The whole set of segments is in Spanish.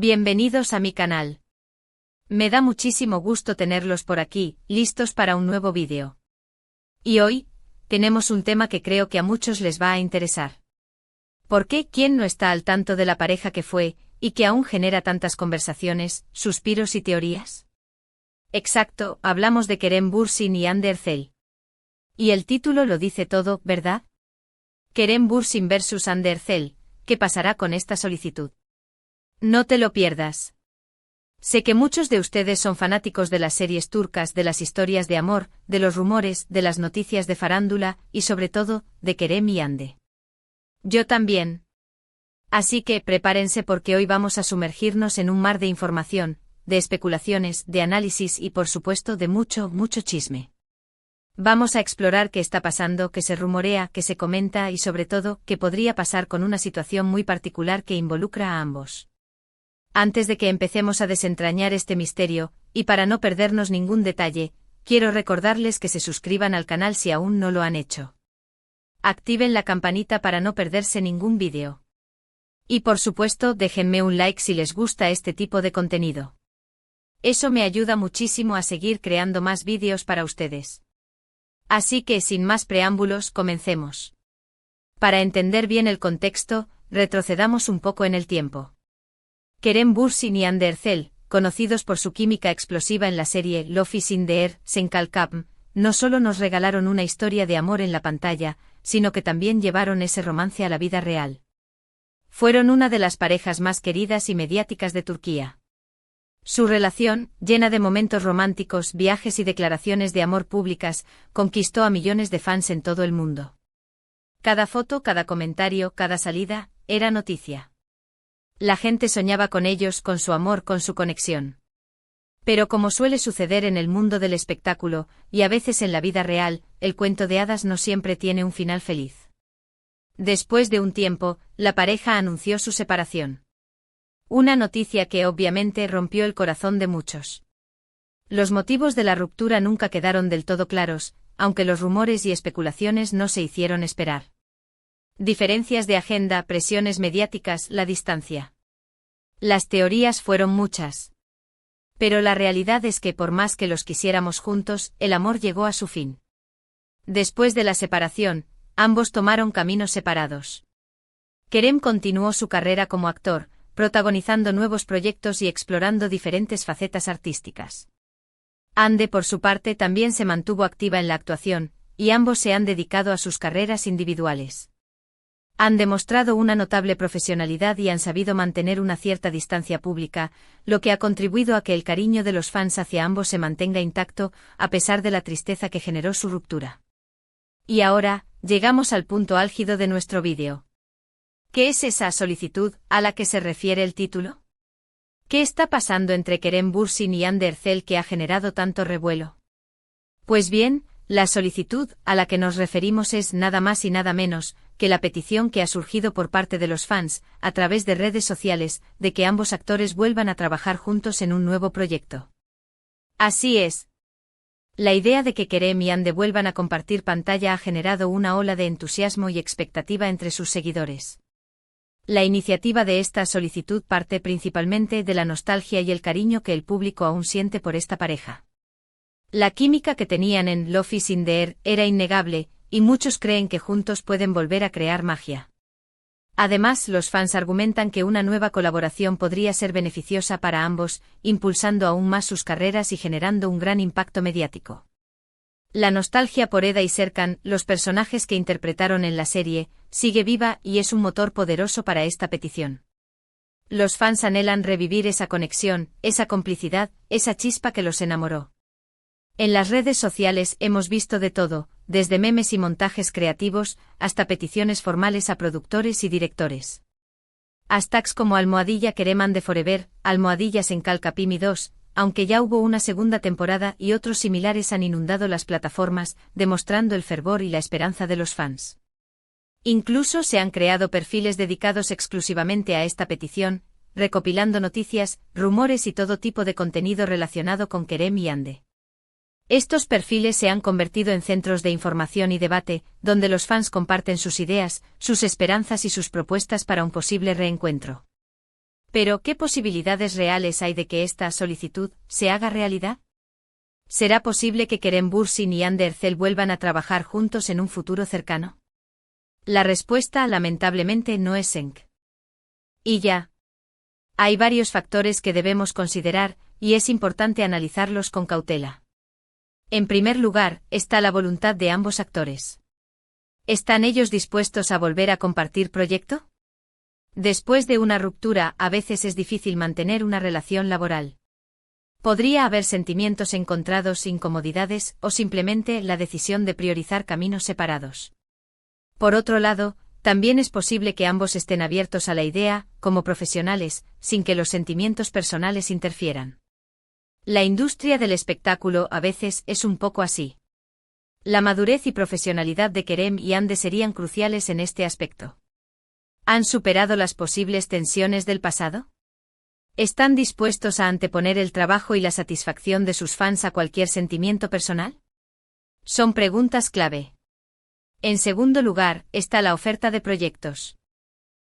Bienvenidos a mi canal. Me da muchísimo gusto tenerlos por aquí, listos para un nuevo vídeo. Y hoy, tenemos un tema que creo que a muchos les va a interesar. ¿Por qué? ¿Quién no está al tanto de la pareja que fue, y que aún genera tantas conversaciones, suspiros y teorías? Exacto, hablamos de Kerem Bürsin y Hande Erçel. Y el título lo dice todo, ¿verdad? Kerem Bürsin vs Hande Erçel, ¿qué pasará con esta solicitud? No te lo pierdas. Sé que muchos de ustedes son fanáticos de las series turcas, de las historias de amor, de los rumores, de las noticias de farándula, y sobre todo, de Kerem y Hande. Yo también. Así que prepárense porque hoy vamos a sumergirnos en un mar de información, de especulaciones, de análisis y por supuesto de mucho chisme. Vamos a explorar qué está pasando, qué se rumorea, qué se comenta y sobre todo, qué podría pasar con una situación muy particular que involucra a ambos. Antes de que empecemos a desentrañar este misterio, y para no perdernos ningún detalle, quiero recordarles que se suscriban al canal si aún no lo han hecho. Activen la campanita para no perderse ningún vídeo. Y por supuesto, déjenme un like si les gusta este tipo de contenido. Eso me ayuda muchísimo a seguir creando más vídeos para ustedes. Así que sin más preámbulos, comencemos. Para entender bien el contexto, retrocedamos un poco en el tiempo. Kerem Bürsin y Hande Erçel, conocidos por su química explosiva en la serie Love is in the Air, Senkalkam, no solo nos regalaron una historia de amor en la pantalla, sino que también llevaron ese romance a la vida real. Fueron una de las parejas más queridas y mediáticas de Turquía. Su relación, llena de momentos románticos, viajes y declaraciones de amor públicas, conquistó a millones de fans en todo el mundo. Cada foto, cada comentario, cada salida, era noticia. La gente soñaba con ellos, con su amor, con su conexión. Pero como suele suceder en el mundo del espectáculo, y a veces en la vida real, el cuento de hadas no siempre tiene un final feliz. Después de un tiempo, la pareja anunció su separación. Una noticia que obviamente rompió el corazón de muchos. Los motivos de la ruptura nunca quedaron del todo claros, aunque los rumores y especulaciones no se hicieron esperar. Diferencias de agenda, presiones mediáticas, la distancia. Las teorías fueron muchas. Pero la realidad es que por más que los quisiéramos juntos, el amor llegó a su fin. Después de la separación, ambos tomaron caminos separados. Kerem continuó su carrera como actor, protagonizando nuevos proyectos y explorando diferentes facetas artísticas. Hande, por su parte, también se mantuvo activa en la actuación, y ambos se han dedicado a sus carreras individuales. Han demostrado una notable profesionalidad y han sabido mantener una cierta distancia pública, lo que ha contribuido a que el cariño de los fans hacia ambos se mantenga intacto, a pesar de la tristeza que generó su ruptura. Y ahora, llegamos al punto álgido de nuestro vídeo. ¿Qué es esa solicitud a la que se refiere el título? ¿Qué está pasando entre Kerem Bürsin y Hande Erçel que ha generado tanto revuelo? Pues bien, la solicitud a la que nos referimos es nada más y nada menos que la petición que ha surgido por parte de los fans, a través de redes sociales, de que ambos actores vuelvan a trabajar juntos en un nuevo proyecto. Así es. La idea de que Kerem y Hande vuelvan a compartir pantalla ha generado una ola de entusiasmo y expectativa entre sus seguidores. La iniciativa de esta solicitud parte principalmente de la nostalgia y el cariño que el público aún siente por esta pareja. La química que tenían en Love is in the Air era innegable, y muchos creen que juntos pueden volver a crear magia. Además, los fans argumentan que una nueva colaboración podría ser beneficiosa para ambos, impulsando aún más sus carreras y generando un gran impacto mediático. La nostalgia por Eda y Serkan, los personajes que interpretaron en la serie, sigue viva y es un motor poderoso para esta petición. Los fans anhelan revivir esa conexión, esa complicidad, esa chispa que los enamoró. En las redes sociales hemos visto de todo, desde memes y montajes creativos, hasta peticiones formales a productores y directores. Hashtags como #Kerem Hande Forever, #Senkalkapimi 2, aunque ya hubo una segunda temporada y otros similares han inundado las plataformas, demostrando el fervor y la esperanza de los fans. Incluso se han creado perfiles dedicados exclusivamente a esta petición, recopilando noticias, rumores y todo tipo de contenido relacionado con Kerem y Hande. Estos perfiles se han convertido en centros de información y debate, donde los fans comparten sus ideas, sus esperanzas y sus propuestas para un posible reencuentro. Pero, ¿qué posibilidades reales hay de que esta solicitud se haga realidad? ¿Será posible que Kerem Bürsin y Hande Erçel vuelvan a trabajar juntos en un futuro cercano? La respuesta, lamentablemente, no es Senk. Y ya. Hay varios factores que debemos considerar, y es importante analizarlos con cautela. En primer lugar, está la voluntad de ambos actores. ¿Están ellos dispuestos a volver a compartir proyecto? Después de una ruptura, a veces es difícil mantener una relación laboral. Podría haber sentimientos encontrados, incomodidades, o simplemente la decisión de priorizar caminos separados. Por otro lado, también es posible que ambos estén abiertos a la idea, como profesionales, sin que los sentimientos personales interfieran. La industria del espectáculo a veces es un poco así. La madurez y profesionalidad de Kerem y Hande serían cruciales en este aspecto. ¿Han superado las posibles tensiones del pasado? ¿Están dispuestos a anteponer el trabajo y la satisfacción de sus fans a cualquier sentimiento personal? Son preguntas clave. En segundo lugar, está la oferta de proyectos.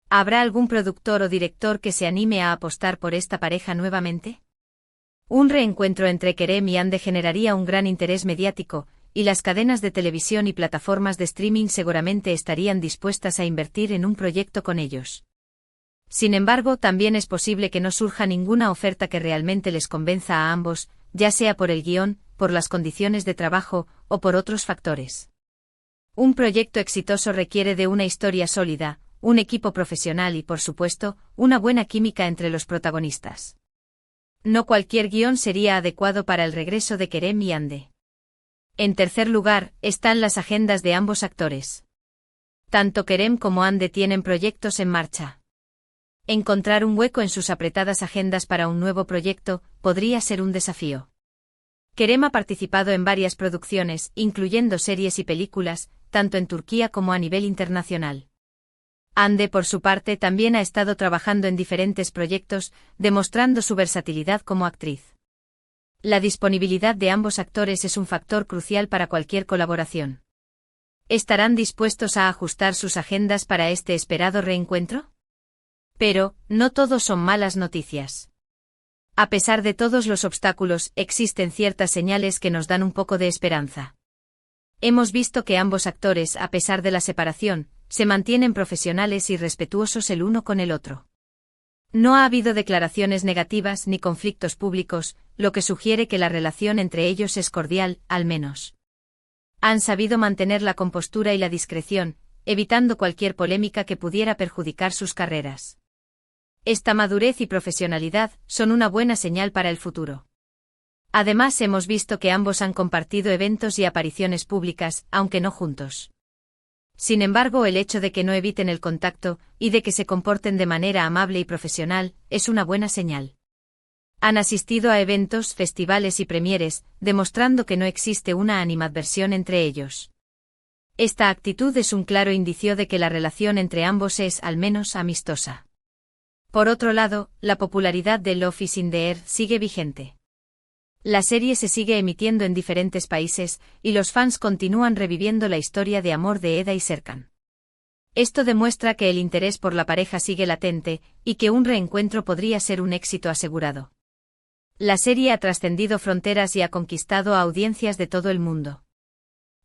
¿Habrá algún productor o director que se anime a apostar por esta pareja nuevamente? Un reencuentro entre Kerem y Hande generaría un gran interés mediático, y las cadenas de televisión y plataformas de streaming seguramente estarían dispuestas a invertir en un proyecto con ellos. Sin embargo, también es posible que no surja ninguna oferta que realmente les convenza a ambos, ya sea por el guión, por las condiciones de trabajo, o por otros factores. Un proyecto exitoso requiere de una historia sólida, un equipo profesional y, por supuesto, una buena química entre los protagonistas. No cualquier guión sería adecuado para el regreso de Kerem y Hande. En tercer lugar, están las agendas de ambos actores. Tanto Kerem como Hande tienen proyectos en marcha. Encontrar un hueco en sus apretadas agendas para un nuevo proyecto podría ser un desafío. Kerem ha participado en varias producciones, incluyendo series y películas, tanto en Turquía como a nivel internacional. Hande, por su parte, también ha estado trabajando en diferentes proyectos, demostrando su versatilidad como actriz. La disponibilidad de ambos actores es un factor crucial para cualquier colaboración. ¿Estarán dispuestos a ajustar sus agendas para este esperado reencuentro? Pero, no todo son malas noticias. A pesar de todos los obstáculos, existen ciertas señales que nos dan un poco de esperanza. Hemos visto que ambos actores, a pesar de la separación, se mantienen profesionales y respetuosos el uno con el otro. No ha habido declaraciones negativas ni conflictos públicos, lo que sugiere que la relación entre ellos es cordial, al menos. Han sabido mantener la compostura y la discreción, evitando cualquier polémica que pudiera perjudicar sus carreras. Esta madurez y profesionalidad son una buena señal para el futuro. Además, hemos visto que ambos han compartido eventos y apariciones públicas, aunque no juntos. Sin embargo, el hecho de que no eviten el contacto, y de que se comporten de manera amable y profesional, es una buena señal. Han asistido a eventos, festivales y premieres, demostrando que no existe una animadversión entre ellos. Esta actitud es un claro indicio de que la relación entre ambos es, al menos, amistosa. Por otro lado, la popularidad de Love is in the Air sigue vigente. La serie se sigue emitiendo en diferentes países, y los fans continúan reviviendo la historia de amor de Eda y Serkan. Esto demuestra que el interés por la pareja sigue latente, y que un reencuentro podría ser un éxito asegurado. La serie ha trascendido fronteras y ha conquistado a audiencias de todo el mundo.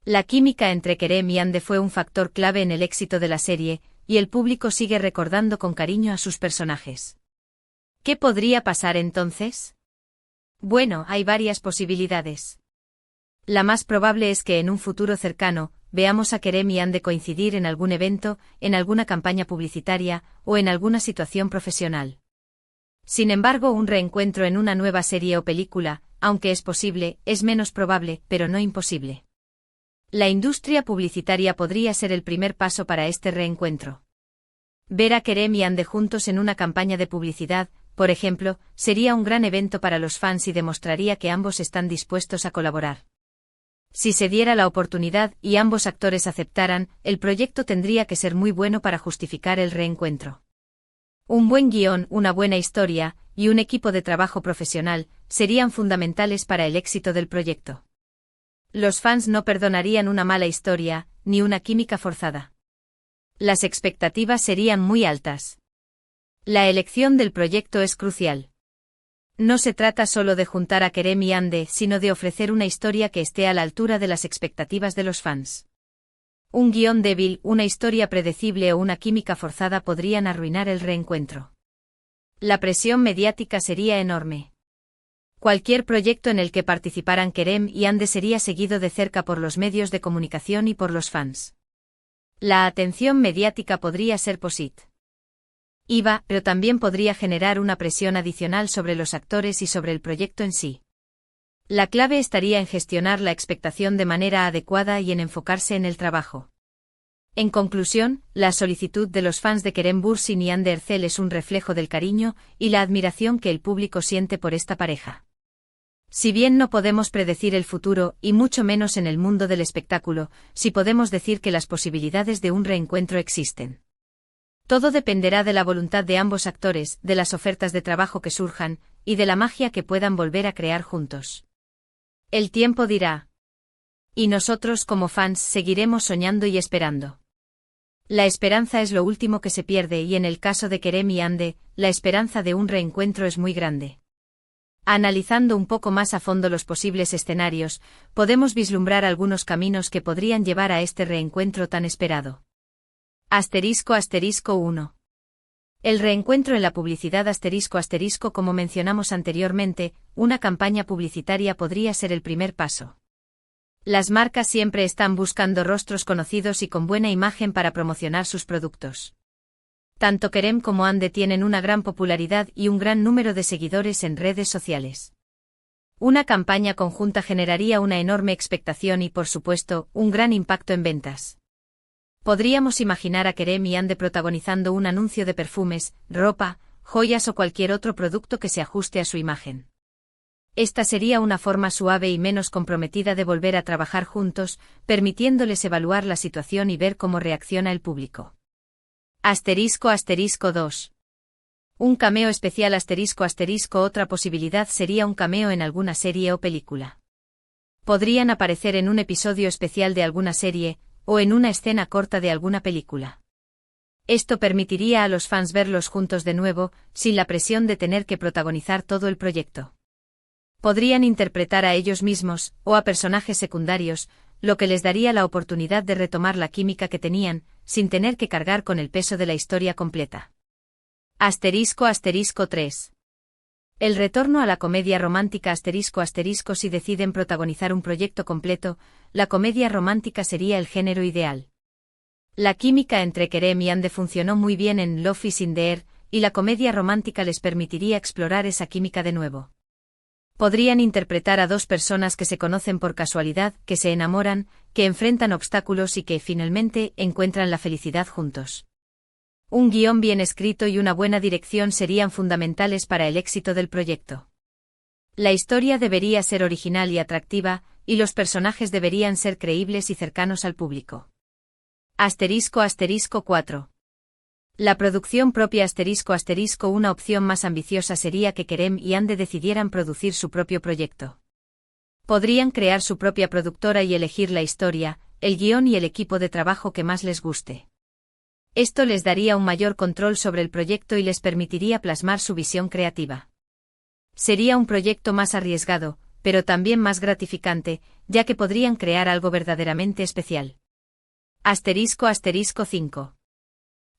La química entre Kerem y Hande fue un factor clave en el éxito de la serie, y el público sigue recordando con cariño a sus personajes. ¿Qué podría pasar entonces? Bueno, hay varias posibilidades. La más probable es que en un futuro cercano, veamos a Kerem y Hande coincidir en algún evento, en alguna campaña publicitaria, o en alguna situación profesional. Sin embargo, un reencuentro en una nueva serie o película, aunque es posible, es menos probable, pero no imposible. La industria publicitaria podría ser el primer paso para este reencuentro. Ver a Kerem y Hande juntos en una campaña de publicidad, por ejemplo, sería un gran evento para los fans y demostraría que ambos están dispuestos a colaborar. Si se diera la oportunidad y ambos actores aceptaran, el proyecto tendría que ser muy bueno para justificar el reencuentro. Un buen guión, una buena historia, y un equipo de trabajo profesional, serían fundamentales para el éxito del proyecto. Los fans no perdonarían una mala historia, ni una química forzada. Las expectativas serían muy altas. La elección del proyecto es crucial. No se trata solo de juntar a Kerem y Hande, sino de ofrecer una historia que esté a la altura de las expectativas de los fans. Un guión débil, una historia predecible o una química forzada podrían arruinar el reencuentro. La presión mediática sería enorme. Cualquier proyecto en el que participaran Kerem y Hande sería seguido de cerca por los medios de comunicación y por los fans. La atención mediática podría ser positiva, pero también podría generar una presión adicional sobre los actores y sobre el proyecto en sí. La clave estaría en gestionar la expectación de manera adecuada y en enfocarse en el trabajo. En conclusión, la solicitud de los fans de Kerem Bürsin y Hande Erçel es un reflejo del cariño y la admiración que el público siente por esta pareja. Si bien no podemos predecir el futuro, y mucho menos en el mundo del espectáculo, sí podemos decir que las posibilidades de un reencuentro existen. Todo dependerá de la voluntad de ambos actores, de las ofertas de trabajo que surjan, y de la magia que puedan volver a crear juntos. El tiempo dirá. Y nosotros como fans seguiremos soñando y esperando. La esperanza es lo último que se pierde y en el caso de Kerem y Hande, la esperanza de un reencuentro es muy grande. Analizando un poco más a fondo los posibles escenarios, podemos vislumbrar algunos caminos que podrían llevar a este reencuentro tan esperado. **1. El reencuentro en la publicidad **, como mencionamos anteriormente, una campaña publicitaria podría ser el primer paso. Las marcas siempre están buscando rostros conocidos y con buena imagen para promocionar sus productos. Tanto Kerem como Hande tienen una gran popularidad y un gran número de seguidores en redes sociales. Una campaña conjunta generaría una enorme expectación y, por supuesto, un gran impacto en ventas. Podríamos imaginar a Kerem y Hande protagonizando un anuncio de perfumes, ropa, joyas o cualquier otro producto que se ajuste a su imagen. Esta sería una forma suave y menos comprometida de volver a trabajar juntos, permitiéndoles evaluar la situación y ver cómo reacciona el público. *2. Un cameo especial *. Otra posibilidad sería un cameo en alguna serie o película. Podrían aparecer en un episodio especial de alguna serie, o en una escena corta de alguna película. Esto permitiría a los fans verlos juntos de nuevo, sin la presión de tener que protagonizar todo el proyecto. Podrían interpretar a ellos mismos, o a personajes secundarios, lo que les daría la oportunidad de retomar la química que tenían, sin tener que cargar con el peso de la historia completa. *3. El retorno a la comedia romántica *. Si deciden protagonizar un proyecto completo, la comedia romántica sería el género ideal. La química entre Kerem y Hande funcionó muy bien en Love is in the Air, y la comedia romántica les permitiría explorar esa química de nuevo. Podrían interpretar a dos personas que se conocen por casualidad, que se enamoran, que enfrentan obstáculos y que, finalmente, encuentran la felicidad juntos. Un guión bien escrito y una buena dirección serían fundamentales para el éxito del proyecto. La historia debería ser original y atractiva, y los personajes deberían ser creíbles y cercanos al público. *4. La producción propia *. Una opción más ambiciosa sería que Kerem y Hande decidieran producir su propio proyecto. Podrían crear su propia productora y elegir la historia, el guión y el equipo de trabajo que más les guste. Esto les daría un mayor control sobre el proyecto y les permitiría plasmar su visión creativa. Sería un proyecto más arriesgado, pero también más gratificante, ya que podrían crear algo verdaderamente especial. *5.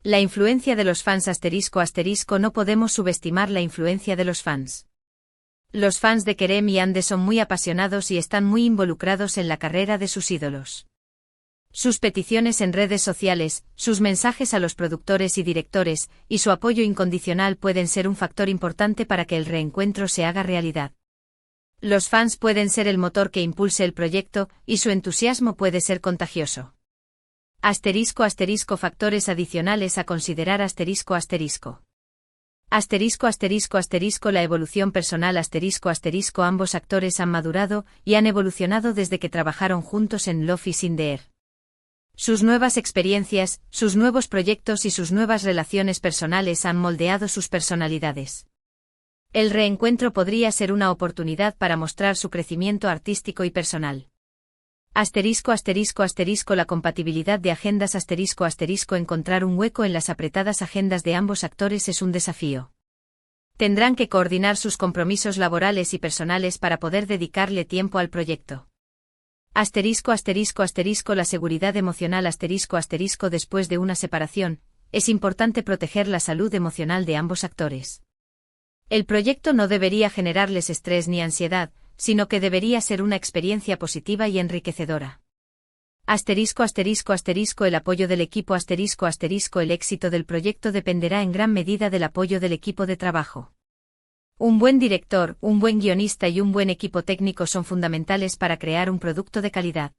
La influencia de los fans *. No podemos subestimar la influencia de los fans. Los fans de Kerem y Hande son muy apasionados y están muy involucrados en la carrera de sus ídolos. Sus peticiones en redes sociales, sus mensajes a los productores y directores, y su apoyo incondicional pueden ser un factor importante para que el reencuentro se haga realidad. Los fans pueden ser el motor que impulse el proyecto, y su entusiasmo puede ser contagioso. Factores adicionales a considerar ***. La evolución personal ***. Ambos actores han madurado y han evolucionado desde que trabajaron juntos en Love is in the Air. Sus nuevas experiencias, sus nuevos proyectos y sus nuevas relaciones personales han moldeado sus personalidades. El reencuentro podría ser una oportunidad para mostrar su crecimiento artístico y personal. La compatibilidad de agendas encontrar un hueco en las apretadas agendas de ambos actores es un desafío. Tendrán que coordinar sus compromisos laborales y personales para poder dedicarle tiempo al proyecto. La seguridad emocional después de una separación, es importante proteger la salud emocional de ambos actores. El proyecto no debería generarles estrés ni ansiedad, sino que debería ser una experiencia positiva y enriquecedora. El apoyo del equipo el éxito del proyecto dependerá en gran medida del apoyo del equipo de trabajo. Un buen director, un buen guionista y un buen equipo técnico son fundamentales para crear un producto de calidad.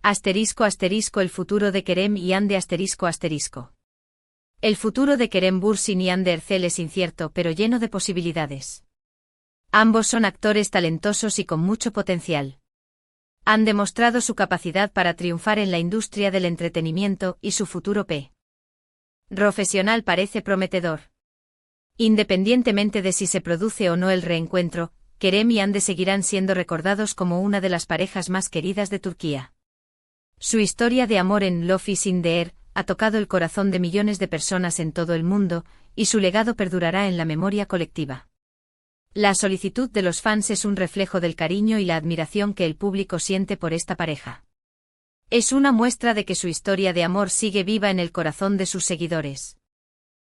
El futuro de Kerem y Ande El futuro de Kerem Bürsin y Ande Erçel es incierto pero lleno de posibilidades. Ambos son actores talentosos y con mucho potencial. Han demostrado su capacidad para triunfar en la industria del entretenimiento y su futuro profesional parece prometedor. Independientemente de si se produce o no el reencuentro, Kerem y Ande seguirán siendo recordados como una de las parejas más queridas de Turquía. Su historia de amor en Love is in the Air ha tocado el corazón de millones de personas en todo el mundo, y su legado perdurará en la memoria colectiva. La solicitud de los fans es un reflejo del cariño y la admiración que el público siente por esta pareja. Es una muestra de que su historia de amor sigue viva en el corazón de sus seguidores.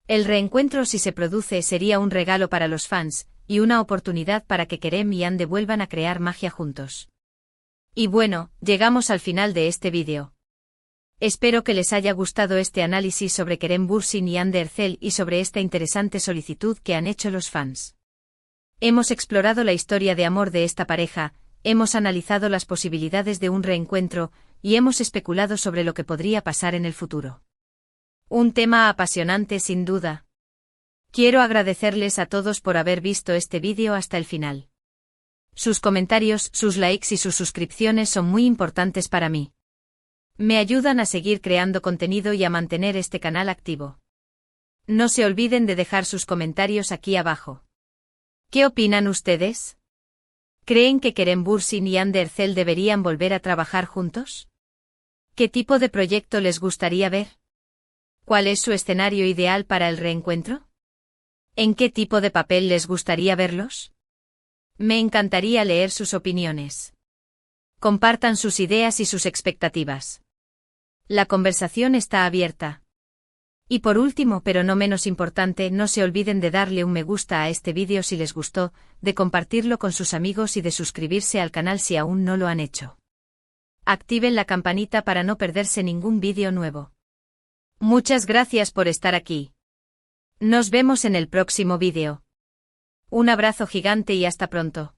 El reencuentro, si se produce, sería un regalo para los fans, y una oportunidad para que Kerem y Ande vuelvan a crear magia juntos. Y bueno, llegamos al final de este vídeo. Espero que les haya gustado este análisis sobre Kerem Bürsin y Ande Erçel y sobre esta interesante solicitud que han hecho los fans. Hemos explorado la historia de amor de esta pareja, hemos analizado las posibilidades de un reencuentro, y hemos especulado sobre lo que podría pasar en el futuro. Un tema apasionante sin duda. Quiero agradecerles a todos por haber visto este vídeo hasta el final. Sus comentarios, sus likes y sus suscripciones son muy importantes para mí. Me ayudan a seguir creando contenido y a mantener este canal activo. No se olviden de dejar sus comentarios aquí abajo. ¿Qué opinan ustedes? ¿Creen que Kerem Bürsin y Ande Erçel deberían volver a trabajar juntos? ¿Qué tipo de proyecto les gustaría ver? ¿Cuál es su escenario ideal para el reencuentro? ¿En qué tipo de papel les gustaría verlos? Me encantaría leer sus opiniones. Compartan sus ideas y sus expectativas. La conversación está abierta. Y por último, pero no menos importante, no se olviden de darle un me gusta a este vídeo si les gustó, de compartirlo con sus amigos y de suscribirse al canal si aún no lo han hecho. Activen la campanita para no perderse ningún vídeo nuevo. Muchas gracias por estar aquí. Nos vemos en el próximo vídeo. Un abrazo gigante y hasta pronto.